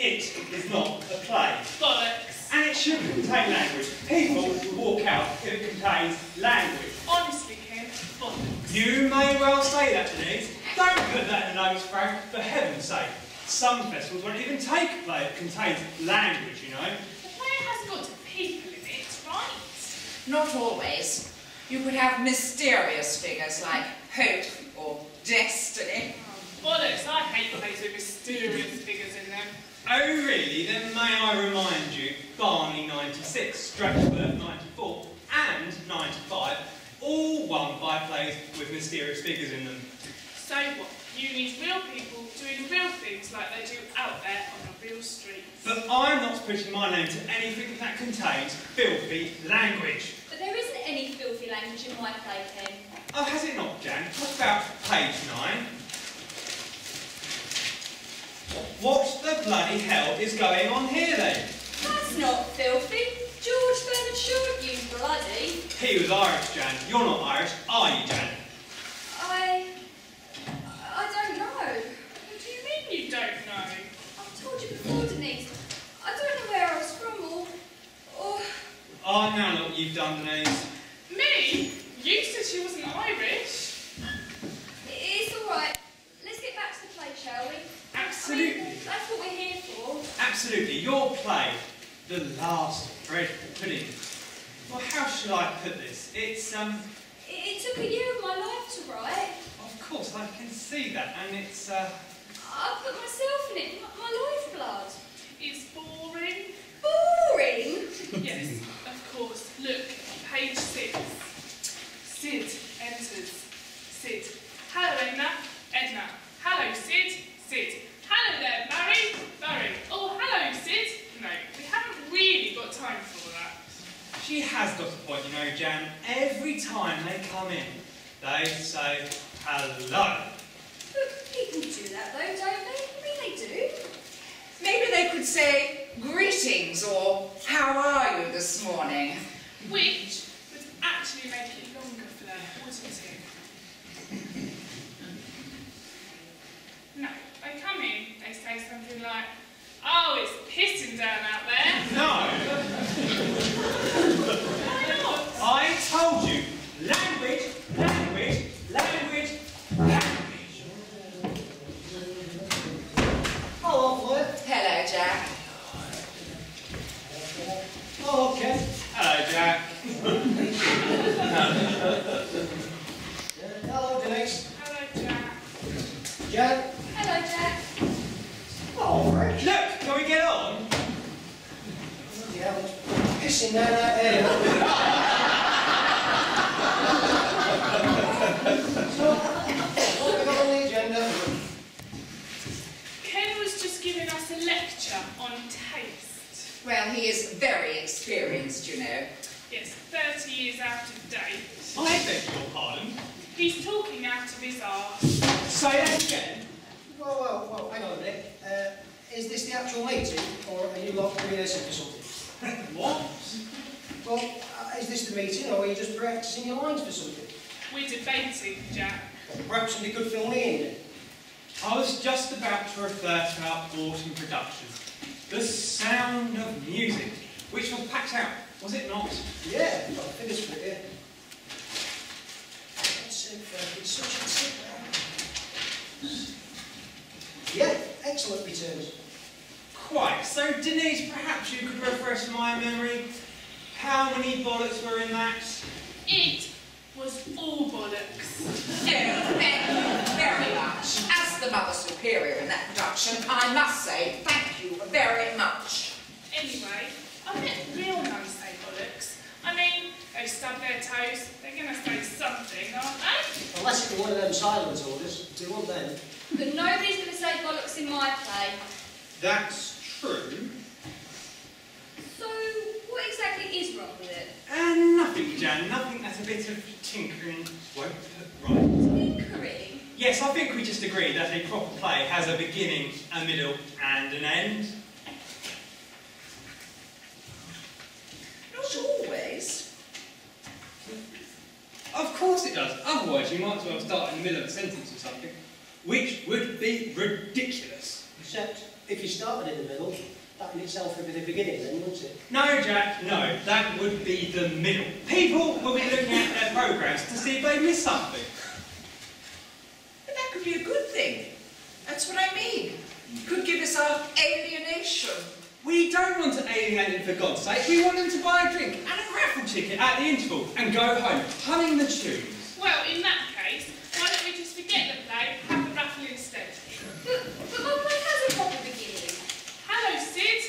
It is not a play. Bollocks. And it shouldn't contain language. People will walk out if it contains language. Honestly, Ken, bollocks. You may well say that, Denise. Don't put that in the notes, Frank, for heaven's sake. Some festivals won't even take a play that contains language, you know. The play has got people in it, right? Not always. You could have mysterious figures like hope or destiny. Oh, bollocks, I hate plays with mysterious figures in them. Oh, really? Then may I remind you, Barney 96, Stratford 94, and 95, all won by plays with mysterious figures in them. So what? You need real people doing real things like they do out there on a real street. But I'm not putting my name to anything that contains filthy language. But there isn't any filthy language in my play, Ken. Oh, has it not, Jan? What about page 9? What the bloody hell is going on here, then? That's not filthy. George Bernard Shaw, you bloody. He was Irish, Jan. You're not Irish, are you, Jan? I don't know. What do you mean you don't know? I've told you before, Denise. I don't know where I was from or... Oh, now look what you've done, Denise. Me? You said she wasn't Irish. It's all right. Let's get back to the play, shall we? Absolutely. I mean, that's what we're here for. Absolutely. Your play, The Last Bread Pudding. Well, how shall I put this? It's, It took a year of my life to write. Of course, I can see that, and it's, I put myself in it, my lifeblood. It's boring. Boring? Yes, of course. Look, page 6. Sid enters. Sid. Hello, Edna. Edna. Hello, Sid. Sid. Hello there, Barry. Barry. Oh, hello, Sid. No, we haven't really got time for that. She has got a point, you know, Jan. Every time they come in, they say hello. But people do that though, don't they? I mean, they do. Maybe they could say greetings or how are you this morning? Which would actually make it longer for them, wouldn't it? No, they come in, they say something like, oh, it's pissing down out there. No! Why not? I told you! Language, language, language, language. Hello, Fleur. Hello, Jack. Hello, Ken. Hello, Jack. Hello, Denise. Hello, Jack. Jan. Hello, Jack. Hello, Frank. Look, can we get on? Bloody hell, it's pissing down that area. So, what have we got on the agenda? Ken was just giving us a lecture on taste. Well, he is very experienced, you know. Yes, 30 years out of date. I beg your pardon. He's talking out of his arse. Say that again. Well, hang on a minute. Is this the actual meeting, or are you lot rehearsing for something? What? Well, is this the meeting, or are you just practising your lines for something? We're debating, Jack. Perhaps somebody could fill me in. I was just about to refer to our autumn production, The Sound of Music, which was packed out, was it not? Yeah, I've got figures for it here. That's it, Frank. It's such a sit. Yeah, excellent returns. Quite. So, Denise, perhaps you could refresh my memory. How many bollocks were in that? It was all bollocks. No, thank you very much. As the Mother Superior in that production, I must say thank you very much. Anyway, I bet real nuns say bollocks. I mean, they stub their toes, they're going to say something, aren't they? Unless it were one of them silent orders, do one then. But nobody's going to say bollocks in my play. That's true. So, what exactly is wrong with it? Nothing, Jan. Nothing that a bit of tinkering won't put right. Tinkering? Yes, I think we just agreed that a proper play has a beginning, a middle, and an end. Not always. Of course it does. Otherwise, you might as well start in the middle of a sentence or something, which would be ridiculous. Except If you started in the middle, that in itself would be the beginning then, wouldn't it? No, Jack, no. That would be the middle. People will be looking at their programmes to see if they miss something. But that could be a good thing. That's what I mean. Could give us our alienation. We don't want to alienate them, for God's sake. We want them to buy a drink and a raffle ticket at the interval and go home, humming the tunes. Well, in that case, why don't we just forget the play, have the raffle instead? But my play has a proper beginning. Hello, Sid.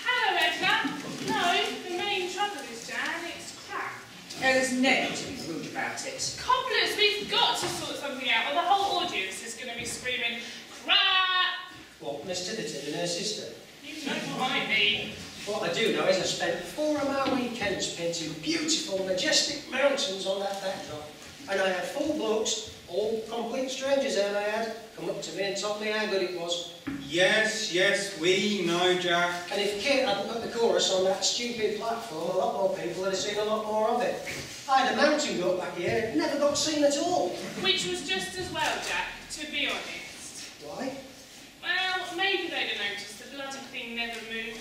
Hello, Edna. No, the main trouble is, Jan, it's crap. There's no need to be rude about it. Cobblers, we've got to sort something out, or the whole audience is going to be screaming, crap! What, Miss Titterton and her sister? You know what I mean. What I do know is I spent 4 of my weekends painting beautiful, majestic mountains on that backdrop. And I had 4 blokes, all complete strangers, and I had, come up to me and told me how good it was. Yes, yes, we know, Jack. And if Kate hadn't put the chorus on that stupid platform, a lot more people would have seen a lot more of it. I had a mountain goat back here, it never got seen at all. Which was just as well, Jack, to be honest. Why? Well, maybe they'd have noticed the bloody thing never moved.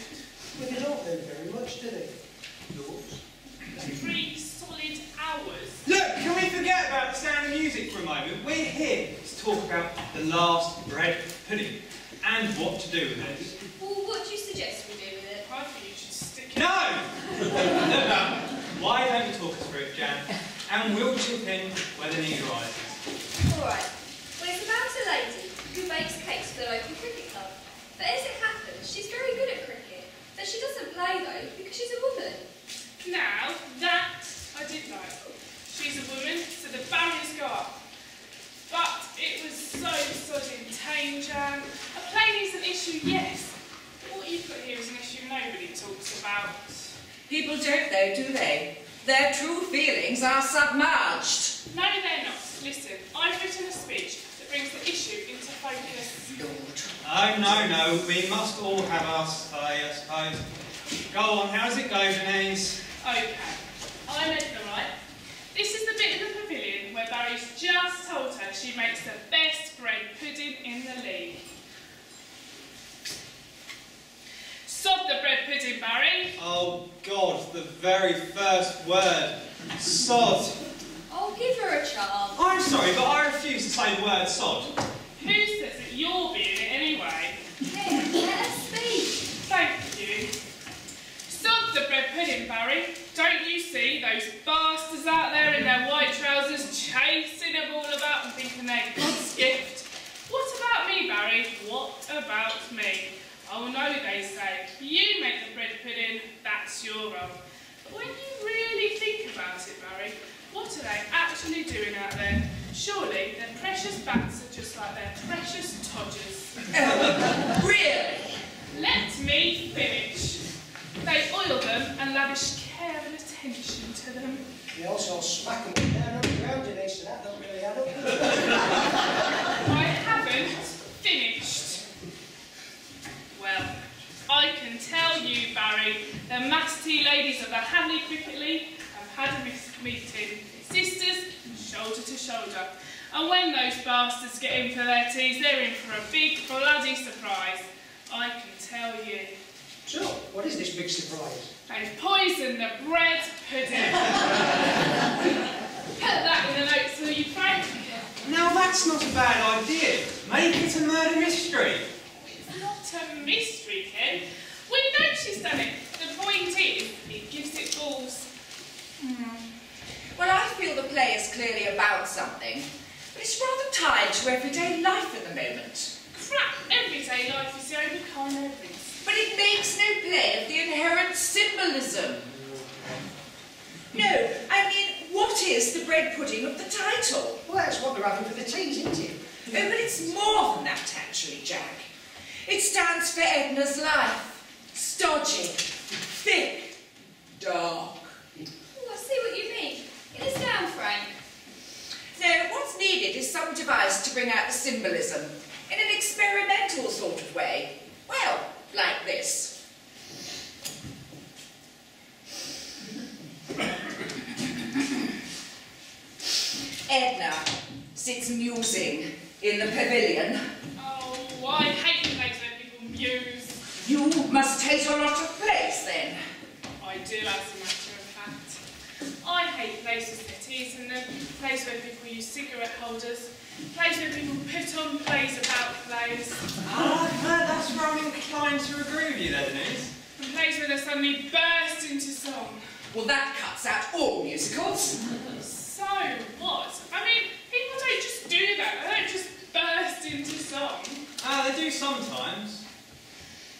Well, they don't move very much, do they? Yours? 3 solid hours. Look, can we forget about the sound of music for a moment? We're here to talk about the last bread pudding and what to do with it. Well, what do you suggest we do with it? I think you should stick it. No! No. Why don't you talk us through it, Jan? And we'll chip in where the need arises. Alright. Well, it's about a lady who bakes cakes for the local cricket club. But as it happens, she's very good at cricket. But she doesn't play, though, because she's a woman. Now, that I did like. She's a woman, so the barriers go up. But it was so sodding tame, Jan. A plane is an issue, yes. But what you've got here is an issue nobody talks about. People don't though, do they? Their true feelings are submerged. No, they're not. Listen, I've written a speech that brings the issue into focus. Lord. Oh, no, we must all have our say, I suppose. Go on, how does it go, Janice? Okay, I'm Edna, right? This is the bit of the pavilion where Barry's just told her she makes the best bread pudding in the league. Sod the bread pudding, Barry. Oh, God, the very first word. Sod. Oh, give her a chance. I'm sorry, but I refuse to say the word sod. Who says that you're being it anyway? Here, let her speak. Thank you. Sod the bread pudding, Barry. Don't you see those bastards out there in their white trousers chasing a ball about and thinking they're God's gift? What about me, Barry? What about me? Oh no, they say, you make the bread pudding, that's your role. But when you really think about it, Barry, what are they actually doing out there? Surely their precious bats are just like their precious todgers. Really? Let me finish. They oil them and lavish care and attention to them. They also smack them down on the ground, Denise, so that don't really add up. I haven't finished. Well, I can tell you, Barry, the Masty ladies of the Hadley Cricket League have had a meeting. Sisters, shoulder to shoulder. And when those bastards get in for their teas, they're in for a big bloody surprise. I can tell you. So, what is this big surprise? They've poisoned the bread pudding. Put that in the notes, will you, Frank? Now, that's not a bad idea. Make it a murder mystery. It's not a mystery, Ken. We know she's done it. The point is, it gives it balls. Well, I feel the play is clearly about something, but it's rather tied to everyday life at the moment. Crap, everyday life is the only kind of everything. But it makes no play of the inherent symbolism. No, I mean, what is the bread pudding of the title? Well, that's what they're having for the teas, isn't it? Oh, but it's more than that, actually, Jack. It stands for Edna's life. Stodgy, thick, dark. Oh, I see what you mean. Get us down, Frank. No, what's needed is some device to bring out the symbolism in an experimental sort of way. Well, like this. Edna sits musing in the pavilion. Oh, I hate the place where people muse. hate a lot of plays, then? I do, as a matter of fact. I hate places, cities, and the place where people use cigarette holders, place where people put on plays about plays, That's where I'm inclined to agree with you there, Denise. and place where they suddenly burst into song. Well, that cuts out all musicals. So what? I mean, people don't just do that. They don't just burst into song. They do sometimes.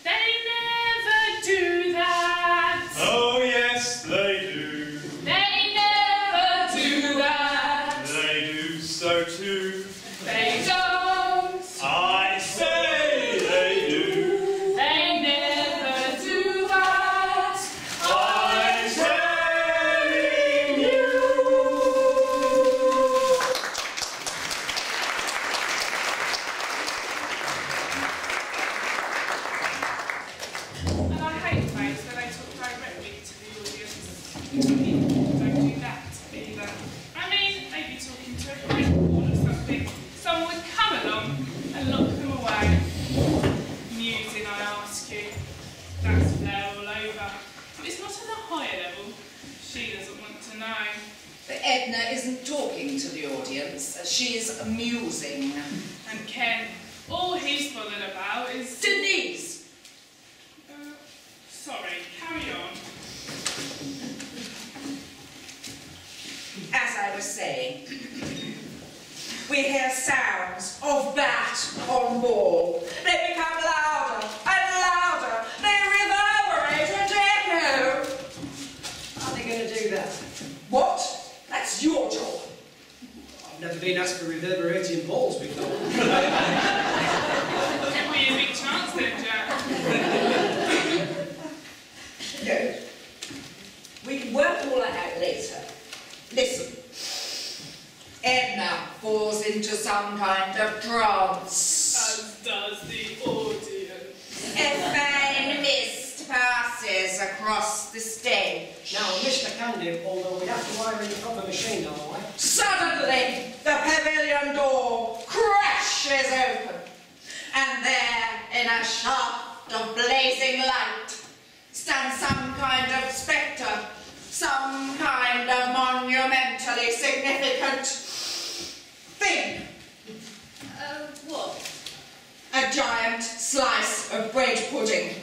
They never do that. Oh, yes, they do. They never do that. They do so too. They don't. I say they do. They never do that. I'm telling you. And I hate plays where they talk directly to the audience. People don't do that either. I mean, they'd be talking to a brick wall or something. Someone would come along and lock them away. Musing, I ask you. That's Blair all over. But it's not at a higher level. She doesn't want to know. But Edna isn't talking to the audience. She's amusing. And Ken, all he's bothered about is... Denise! Sorry, carry on. As I was saying, we hear sounds of bat on wall. They become louder and louder. They reverberate and echo. Are they going to do that? What? That's your job. I've never been asked for reverberating balls before. Give me a big chance then, Jack. No. We can work all that out later. Listen. Edna falls into some kind of trance. As does the audience. A fine mist passes across the stage. Now, Mr. Candy, although we have to wire in the proper machine, don't we? Suddenly, the pavilion door crashes open, and there, in a shaft of blazing light, stands some kind of spectre, some kind of monumentally significant thing. What? A giant slice of bread pudding.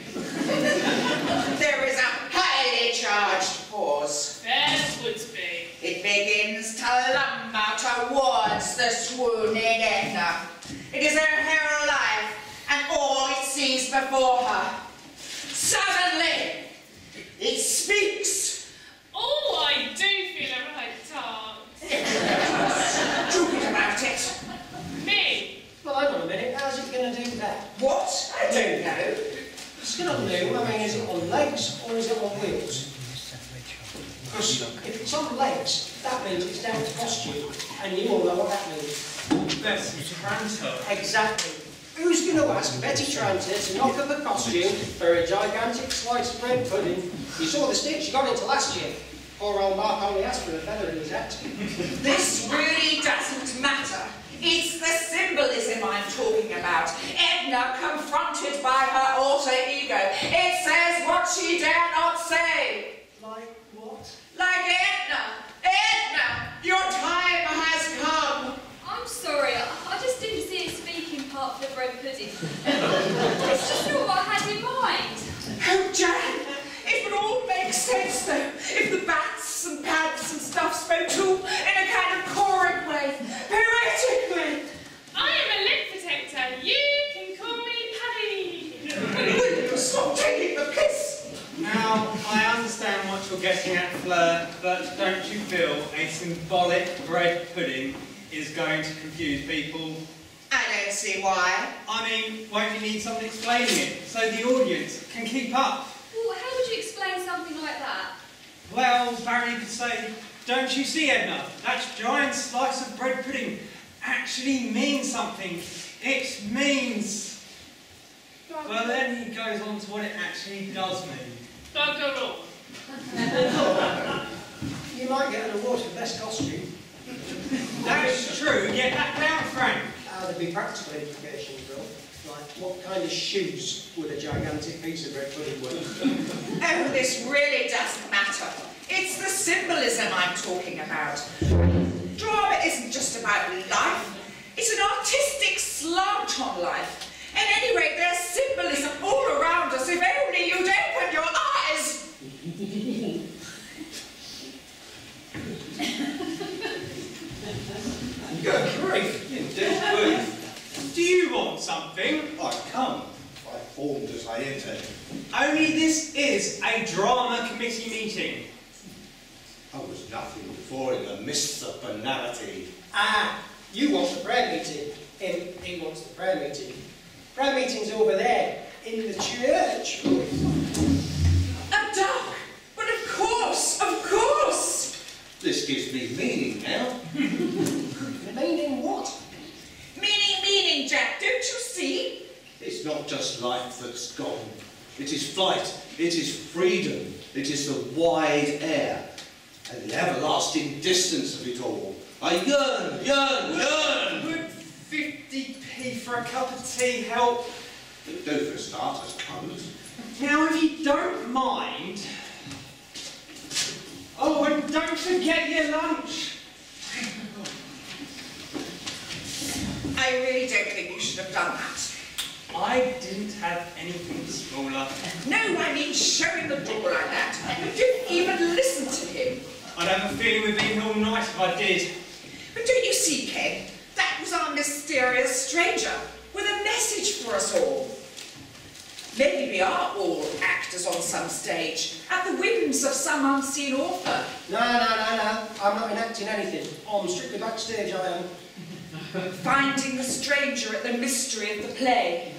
There is a highly charged pause. There would be. It begins to lumber towards the swooning Edna. It is her whole life and all it sees before her. Suddenly, it speaks. Oh, I do feel a right tart. Stupid about it. Me? Well, hang on a minute. How's it going to do that? What? I don't know. It's going to do. I mean, is it on legs or is it on wheels? Because if it's on legs, that means it's down to costume, and you all know what that means. Betty Tranter. Exactly. Who's going to ask Betty Tranter to knock up a costume for a gigantic slice of bread pudding? You saw the stitch she got into last year. Poor old Mark only asked for a feather in his hat. This really doesn't matter. It's the symbolism I'm talking about. Edna confronted by her alter ego. It says what she dare not say. Like what? Like Edna! Edna! Your time has come! I'm sorry, I just didn't see a speaking part for the bread pudding. It's just not what I had in mind. Oh, Jan, it would all make sense, though, if the bats and pads and stuff spoke too in a kind of choric way, poetically. I am a lip protector. You can call me Paddy. Will you stop taking the piss? Now, I understand what you're getting at, Fleur, but don't you feel a symbolic bread pudding is going to confuse people? I don't see why. I mean, won't you need someone explaining it so the audience can keep up? Well, how would you explain something like that? Well, Barry could say, don't you see, Edna? That giant slice of bread pudding actually means something. It means... Well, then he goes on to what it actually does mean. Bugger all. You might get an award for best costume. That's true. Get that down, Frank. There'd be practical implications, though. Like, what kind of shoes would a gigantic piece of bread pudding wear? Oh, this really doesn't matter. It's the symbolism I'm talking about. Drama isn't just about life. It's an artistic slant on life. At any rate, there's symbolism all around us if only you'd open your eyes. Good grief, indeed. Do you want something? I come. I formed as I entered. Only this is a drama committee meeting. I was nothing before in the mists of banality. Ah, you want the prayer meeting. He wants the prayer meeting. Prayer meeting's over there, in the church. A duck! But of course, of course! This gives me meaning now. Meaning what? Meaning, Jack, don't you see? It's not just life that's gone. It is flight. It is freedom. It is the wide air. And the everlasting distance of it all. I yearn. Would 50p for a cup of tea help? It'll do for a start, I suppose. Now, if you don't mind... Oh, and don't forget your lunch. I really don't think you should have done that. I didn't have anything smaller. No, I mean showing the door like that. You didn't even listen to him. I'd have a feeling we'd be here all night if I did. But don't you see, Ken? That was our mysterious stranger with a message for us all. Maybe we are all actors on some stage, at the whims of some unseen author. No. I'm not enacting anything. I'm strictly backstage, I am. Finding the stranger at the mystery of the play.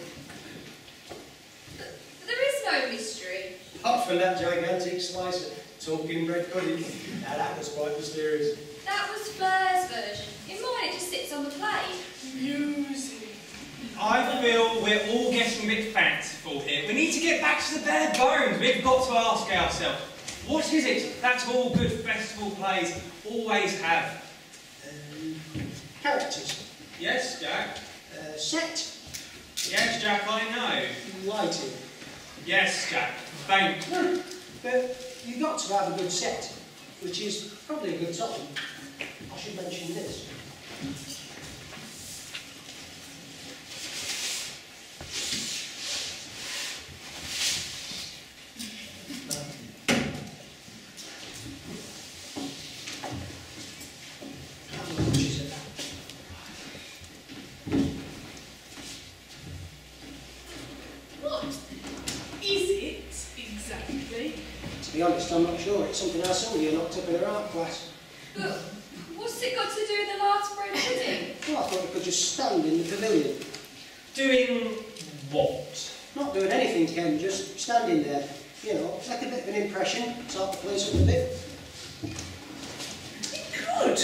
But there is no mystery. Apart from that gigantic slice of talking bread pudding. Now that was quite mysterious. That was Flair's version. In mine, it just sits on the plate. Music. I feel we're all getting a bit fanciful here. We need to get back to the bare bones. We've got to ask ourselves, what is it that all good festival plays always have? Characters. Yes, Jack. Set. Yes, Jack, I know. Lighting. Yes, Jack. Thank you. But you've got to have a good set, which is probably a good topic. I should mention this. How much is it? What is it exactly? To be honest, I'm not sure. It's something I saw you knocked up in her art class. But what's it got to do with the last bread pudding? Well, I thought you could just stand in the pavilion. Doing what? Not doing anything, Ken, just standing there. You know, like a bit of an impression, sort the place up a bit. Good.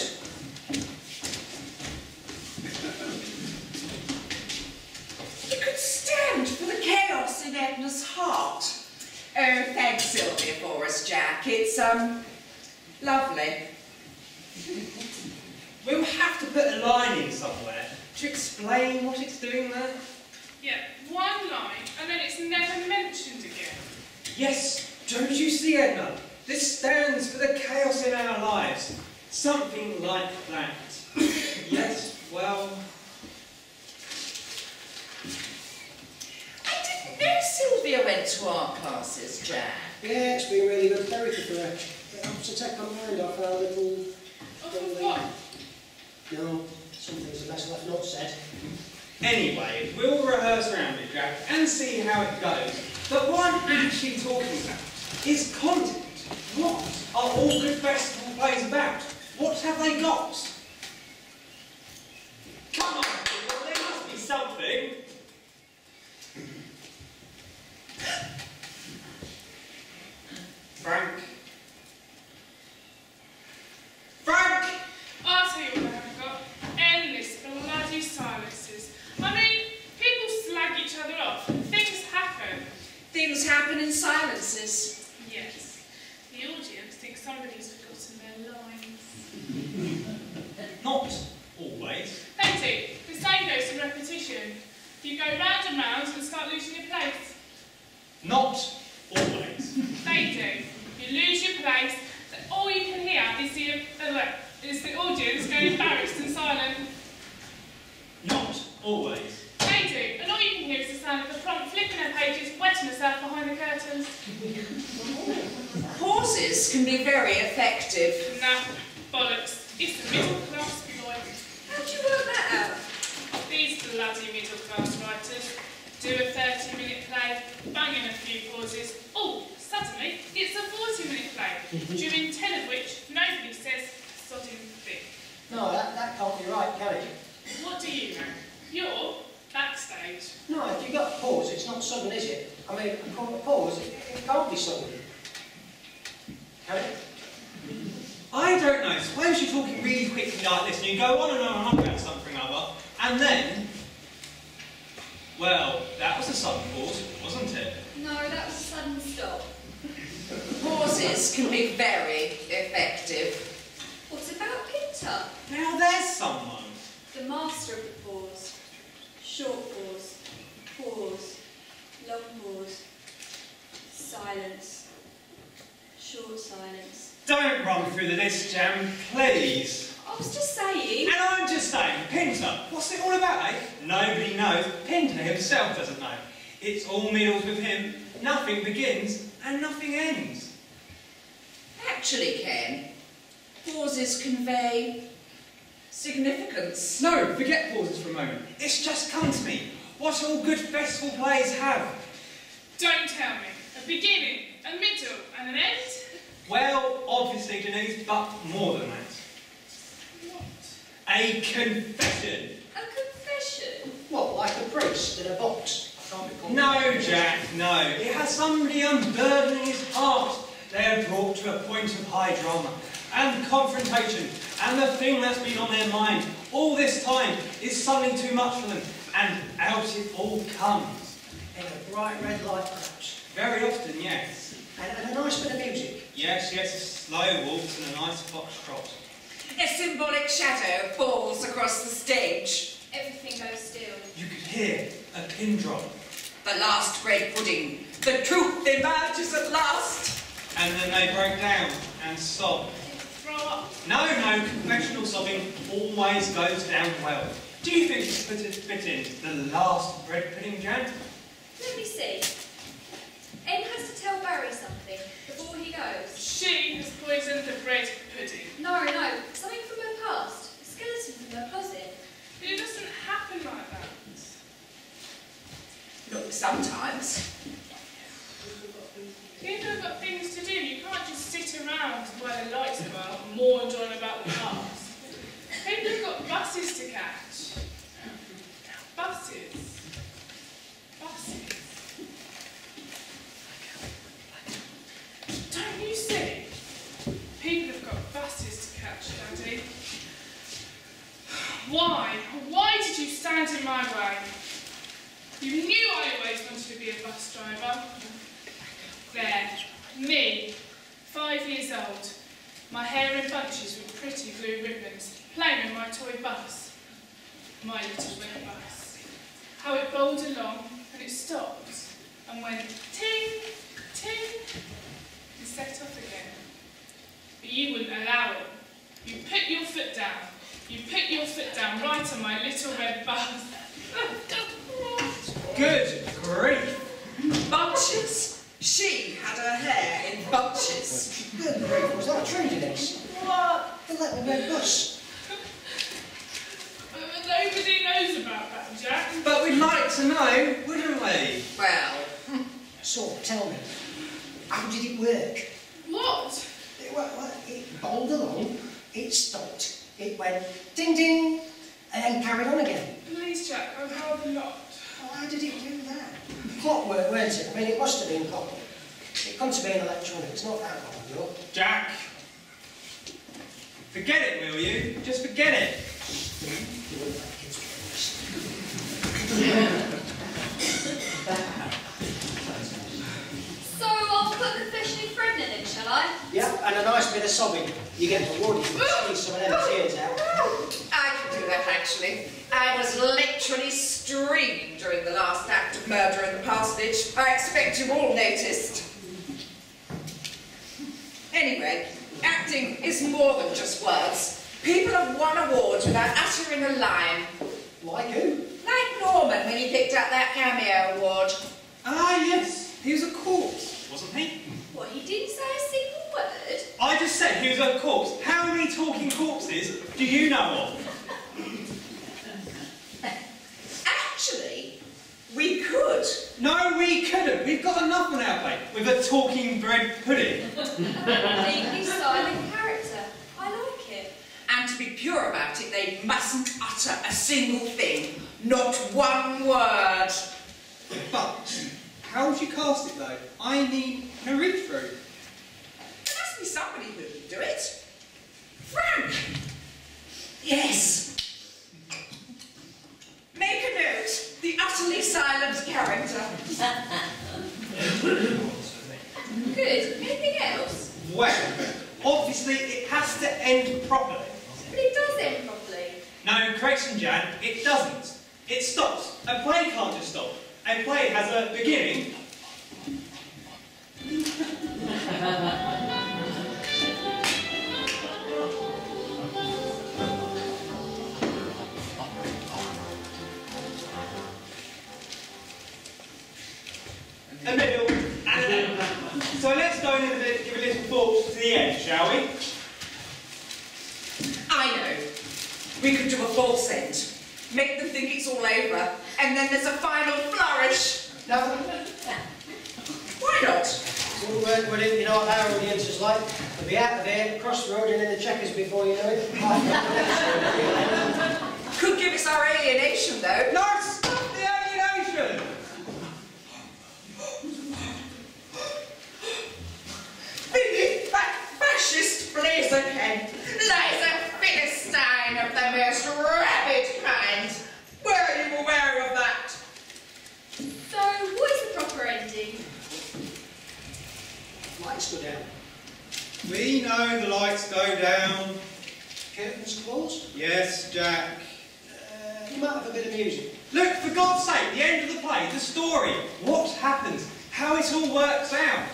You could stand for the chaos in Edna's heart. Oh, thanks, Sylvia, for us, Jack. It's, lovely. We'll have to put a line in somewhere to explain what it's doing there. Yeah, one line, and then it's never mentioned again. Yes, don't you see, Edna? This stands for the chaos in our lives. Something like that. Yes, well... I didn't know Sylvia went to art classes, Jack. Yeah, it's been really good therapy for her. It helps to take her mind off our little... Oh, what? No, some things are best left not said. Anyway, we'll rehearse around it, Jack, and see how it goes. But what I'm actually talking about is content. What are all good festival plays about? What have they got? Come on, people, there must be something. Frank? Frank! I'll tell you what I haven't got. Endless bloody silences. I mean, people slag each other off. Things happen. Things happen in silences. Yes. The audience thinks somebody's forgotten their lines. Not always. They do. The same goes for repetition. You go round and round and start losing your place. Not always. They do. You lose your place, so all you can hear is the audience going embarrassed and silent. Not always. They do, and all you can hear is the sound of the prompt flipping her pages, wetting herself behind the curtains. Pauses can be very effective. Nah, bollocks. It's the middle class ploy. How'd you work that out? These bloody middle class writers do a 30-minute play, bang in a few pauses. Oh, suddenly it's a 40-minute play, during 10 of which nobody says sodding thing. No, that can't be right, can it? What do you know? You're backstage. No, if you've got a pause, it's not sudden, is it? I mean, a pause, it can't be sudden. Can it? I don't know. Suppose you're talking really quickly like this and you go on and on and on about something or other, and then... Well, that was a sudden pause, wasn't it? No, that was a sudden stop. Pauses can be very effective. What about Pinter? Now there's someone. The master of the pause. Short pause. Pause. Long pause. Silence. Short silence. Don't run through the list, Jam, please. I was just saying. And I'm just saying, Pinter, what's it all about, eh? Nobody knows. Pinter himself doesn't know. It's all middles with him. Nothing begins and nothing ends. Actually, Ken, pauses convey significance. No, forget pauses for a moment. It's just come to me. What all good festival plays have. Don't tell me. A beginning, a middle, and an end? Well, obviously, Denise, but more than that. What? A confession. A confession? What, like a priest in a box? I can't recall. No, Jack, no. It has somebody unburdening his heart. They are brought to a point of high drama and confrontation, and the thing that's been on their mind all this time is suddenly too much for them, and out it all comes. In a bright red light, perhaps. Very often, yes. And a nice bit of music. Yes, a slow waltz and a nice foxtrot. A symbolic shadow falls across the stage. Everything goes still. You could hear a pin drop. The last bread pudding. The truth emerges at last. And then they broke down and sobbed. Throw up. No, conventional sobbing always goes down well. Do you think you could fit in the last bread pudding, Jan? Let me see. Em has to tell Barry something before he goes. She has poisoned the bread pudding. No, something from her past. A skeleton from her closet. It doesn't happen like that. Look, sometimes. People have got things to do. You can't just sit around while the lights go out and mourn on about the past. People have got buses to catch. Buses. Don't you see? People have got buses to catch, Daddy. Why? Why did you stand in my way? You knew I always wanted to be a bus driver. There, me, 5 years old, my hair in bunches with pretty blue ribbons, playing with my toy bus. My little red bus. How it bowled along, and it stopped, and went ting, ting, and set off again. But you wouldn't allow it. You put your foot down. You put your foot down right on my little red bus. Good grief. Bunches. She had her hair in bunches. Good grief, was that true, Denise? What? The little red bus. Nobody knows about that, Jack. But we'd like to know, wouldn't we? Well, So, tell me, how did it work? What? It bowled along, it stopped, it went ding ding, and then carried on again. Please, Jack, I'd rather not. Well, how did it do that? Clockwork, weren't it? I mean, it must have been clockwork. It couldn't have been electronic, it's not that long, you know. Jack, forget it, will you? Just forget it. You wouldn't let kids do this. So I'll put confession in Fredman then, shall I? Yeah, and a nice bit of sobbing. You get rewarded if you squeeze some of them tears out. I can do with that, actually. I was literally streaming during the last act of Murder in the Parsonage. I expect you all noticed. Anyway, acting is more than just words. People have won awards without uttering a line. Like who? Like Norman when he picked up that cameo award. Ah, yes. He was a corpse, wasn't he? What, he didn't say a single word? I just said he was a corpse. How many talking corpses do you know of? Actually, we could. No, we couldn't. We've got enough on our plate with a talking bread pudding. A completely silent character. I like it. And to be pure about it, they mustn't utter a single thing. Not one word. But how would you cast it, though? I need a read-through. There must be somebody who can do it. Frank! Yes. Make a note. The utterly silent character. Good. Anything else? Well, obviously it has to end properly. But it does end properly. No, correction, Jan, it doesn't. It stops. A play can't just stop. A play has a beginning. A middle and an end. So let's go and give a little thought to the end, shall we? I know. We could do a false end. Make them think it's all over. And then there's a final flourish. No. Why not? It wouldn't work, would it? You know what our audience is like. They'll be out of here, across the road and in the Checkers before you know it. Could give us our alienation, though. No, stop the alienation! The fascist Blaziken lies a Philistine of the most rabid kind. Were you aware of that? So, what is the proper ending? Lights go down. We know the lights go down. Curtains closed. Yes, Jack. You might have a bit of music. Look, for God's sake, the end of the play, the story, what happens, how it all works out.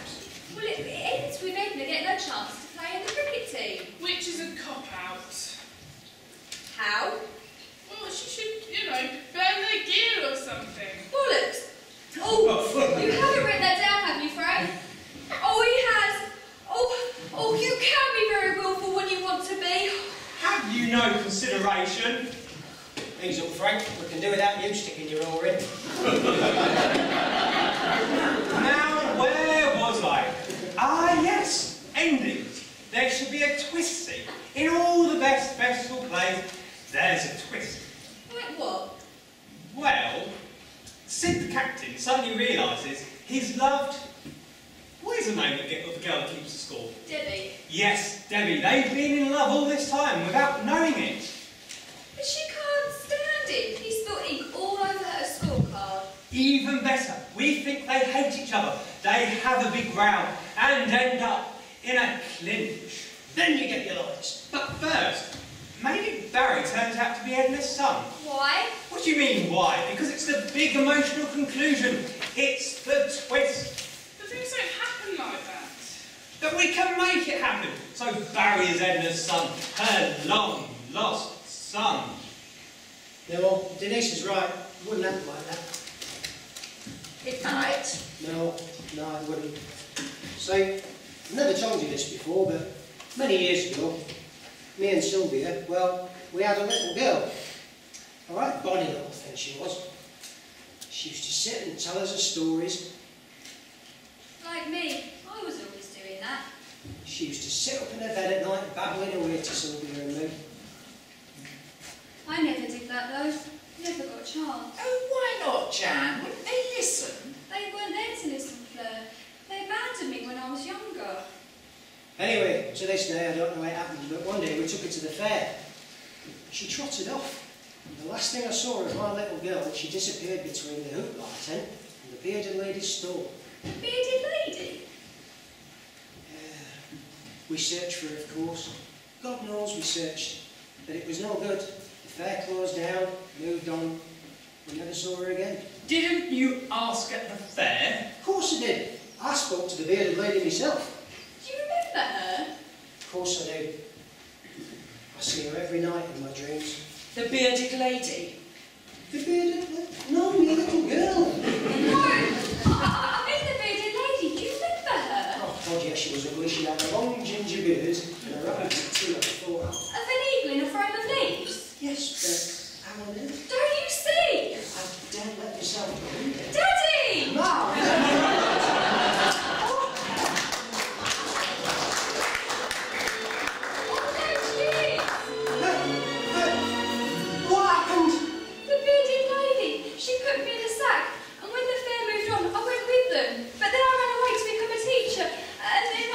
Well, it ends with Edna getting a chance to play in the cricket team. Which is a cop-out. How? Well, she should, you know, burn their gear or something. Bollocks! Oh, you haven't written that down, have you, Frank? Oh, he has. Oh, you can be very willful when you want to be. Have you no consideration? Ease up, Frank. We can do without you sticking your oar in. Now, where was I? Ah, yes, endings. There should be a twist scene. In all the best festival plays, there's a twist. Like what? Well, Sid the captain suddenly realises he's loved... What is the name of the girl that keeps the score? Debbie. Yes, Debbie. They've been in love all this time without knowing it. But she can't stand it. He spilled ink all over her scorecard. Even better, we think they hate each other. They have a big row and end up in a clinch. Then you get your lights. But first, maybe Barry turns out to be Edna's son. Why? What do you mean, why? Because it's the big emotional conclusion. It's the twist. But things don't happen like that. That we can make it happen. So Barry is Edna's son, her long-lost son. No, well, Denise is right. It wouldn't happen like that. It might. No, it wouldn't. See, I've never told you this before, but many years ago, me and Sylvia, well, we had a little girl. A right bonny little thing she was. She used to sit and tell us her stories. Like me. I was always doing that. She used to sit up in her bed at night babbling away to Sylvia and me. I never did that though. Never got a chance. Oh, why not, Jan? Wouldn't they listen? They weren't there to listen, Fleur. They abandoned me when I was younger. Anyway, to this day, I don't know how it happened, but one day we took her to the fair. She trotted off. And the last thing I saw of my little girl, she disappeared between the hoopla tent and the bearded lady's stall. Bearded lady? We searched for her, of course. God knows we searched, but it was no good. The Fair closed down, moved on. We never saw her again. Didn't you ask at the fair? Of course I did. I spoke to the bearded lady myself. Do you remember her? Of course I do. I see her every night in my dreams. The bearded lady. The bearded lady? No, me little girl. No, I mean the bearded lady. Do you remember her? Oh, God, yes, she was ugly. She had a long ginger beard and a rabbit tattoo at the forearm. Of an eagle in a frame of leaves? Yes, but how on earth? Don't you see? I daren't let myself believe it. Daddy! Mom! Oh, there she is! What happened? The bearded lady. She put me in a sack, and when the fair moved on, I went with them. But then I ran away to become a teacher, and then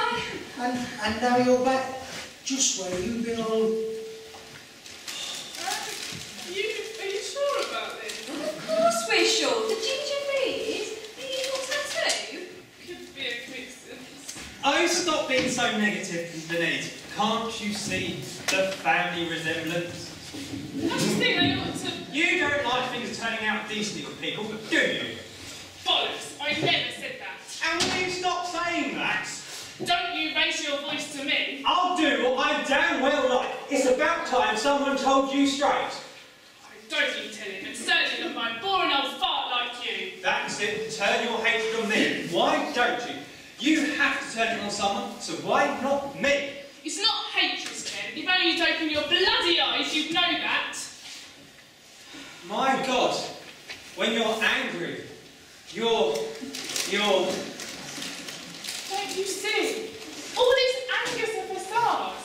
And now you're back just where you belong. Are you sure about this? Of course we're sure. The ginger beard, the eagle tattoo. Could be a coincidence. Oh, stop being so negative, Denise. Can't you see the family resemblance? I just think they ought to... You don't like things turning out decently with people, do you? Bollocks, I never said that. And will you stop saying that? Don't you raise your voice to me. I'll do what I damn well like. It's about time someone told you straight. Don't you tell him, and certainly not my boring old fart like you. That's it. Turn your hatred on me. Why don't you? You have to turn it on someone, so why not me? It's not hatred, Ken. If only you'd open your bloody eyes, you'd know that. My God, when you're angry, you're... Don't you see? All this anger's a facade.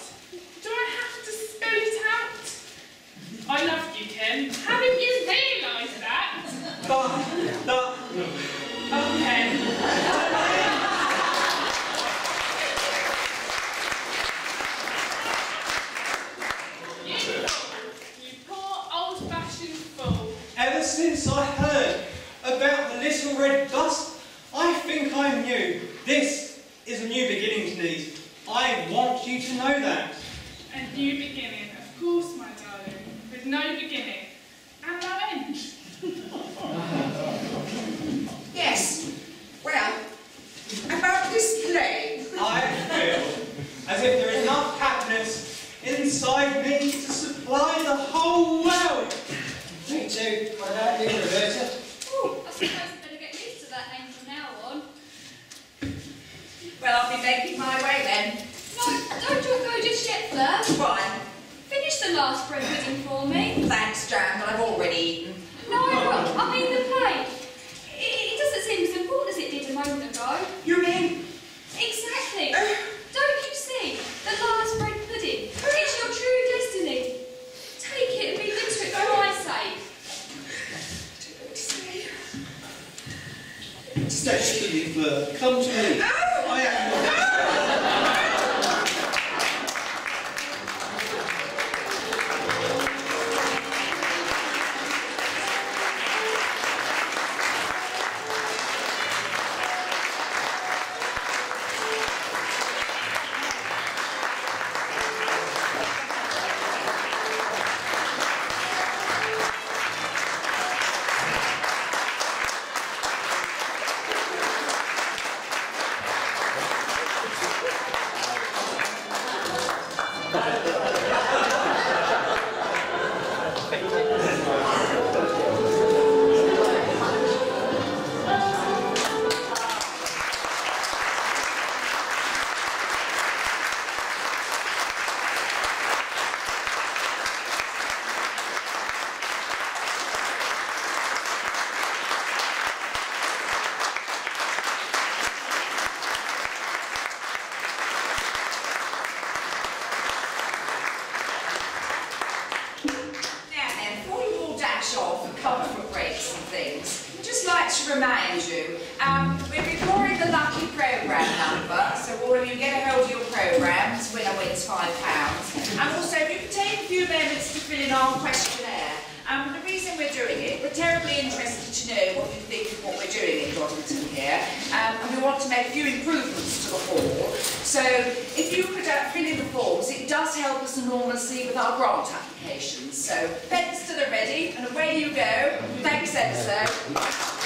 Do I have to spell it out? I love you, Ken. Haven't you realised that? Oh, Ken. You poor old-fashioned fool. Ever since I heard about the little red bus, I think I knew this is a new beginning, Denise. I want you to know that. A new beginning, of course, my darling, with no beginning and no end. Yes. Well, about this play. I feel as if there is enough happiness inside me to supply the whole world. Me too. What about you, Roberta? Oh, I suppose I better get used to that name from now on. Well, I'll be making my way then. No, don't you go just yet, Fleur. Why? Finish the last bread pudding for me. Thanks, Jan, but I've already eaten. No, I mean the plate. It doesn't seem as important as it did a moment ago. You mean? Exactly. Don't you see? The last bread pudding. It's your true destiny. Take it and be good to it for my sake. Destiny, Fleur, come to me. I am your We're recording the lucky programme number, so all of you get a hold of your programmes, winner wins £5. And also, if you can take a few moments to fill in our questionnaire. The reason we're doing it, we're terribly interested to know what you think of what we're doing in Doddington here, and we want to make a few improvements to the hall. So if you could fill in the forms, it does help us enormously with our grant applications. So pens to the ready, and away you go. Thanks ever so.